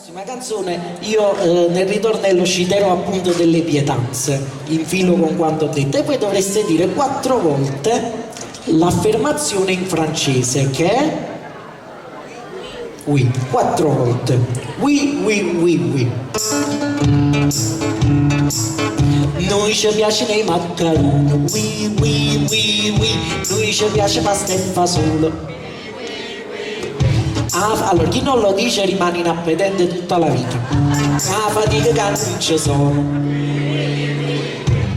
Prossima canzone, io nel ritornello citerò appunto delle pietanze, in filo con quanto ho detto, e poi dovreste dire 4 volte l'affermazione in francese che è oui, 4 volte. Oui, oui, oui, oui. Noi ci piacciono i maccheroni, oui, oui, oui, oui. Noi ci piace pasta e fasolo. Allora, chi non lo dice rimane inappetente tutta la vita. La fatica che non ci sono.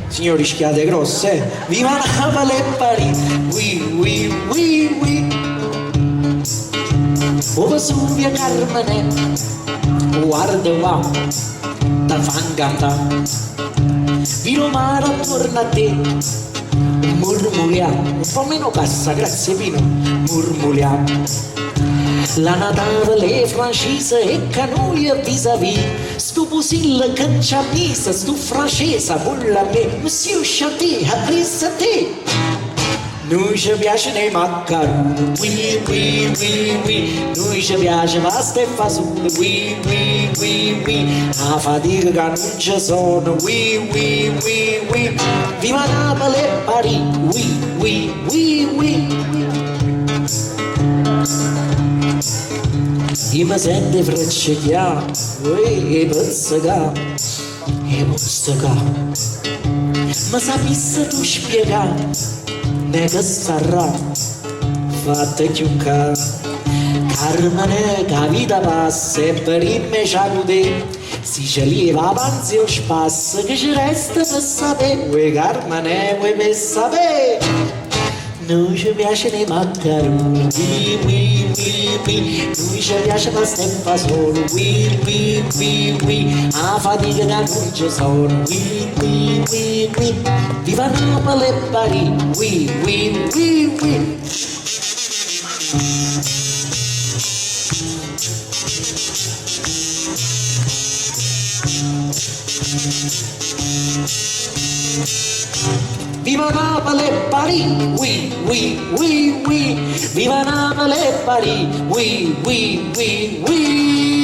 Signori, schiate grosse, viva Napoli e Parigi, oui, oui, oui, oui. O Vesuvio Carmine, guarda qua, da fan cantare. Vino mare attorno a te, murmuriamo, un po' meno cassa, grazie Pino, murmuriamo. La Natale francese e canuia vis-à-vis, stu pusil che c'ha misa, stu francese vulla me, monsieur Chaté, appressa te. Noi ci piacciono i maccheroni, oui, oui, oui, oui. Noi ci piace pasta e fasole, oui, oui, oui, oui. La fatica che non ci sono, oui, oui, oui, oui. Viva Napoli e Parigi, oui, oui, oui, oui. I mi sente freccichiare, e pizzica, e mozzica. Ma sapessi tu spiegare, ne che sarà, fatta chiucca. Carmine, che vita passa, e per me c'ha te. Si ci leva avanti o spassa, che ci resta per sapere, vuoi Carmine, vuoi per sapere. Noi ci piacciono i maccheroni, oui, oui, oui, oui. Noi ci piace pasta e fasole, oui, oui, oui, oui. La fatica che non ci sono, oui, oui, oui, oui. Viva Napoli e Parigi, oui, oui, oui, oui. Viva Napoli e Parigi, oui, oui, oui, oui. Viva Napoli e Parigi, oui, oui, oui, oui.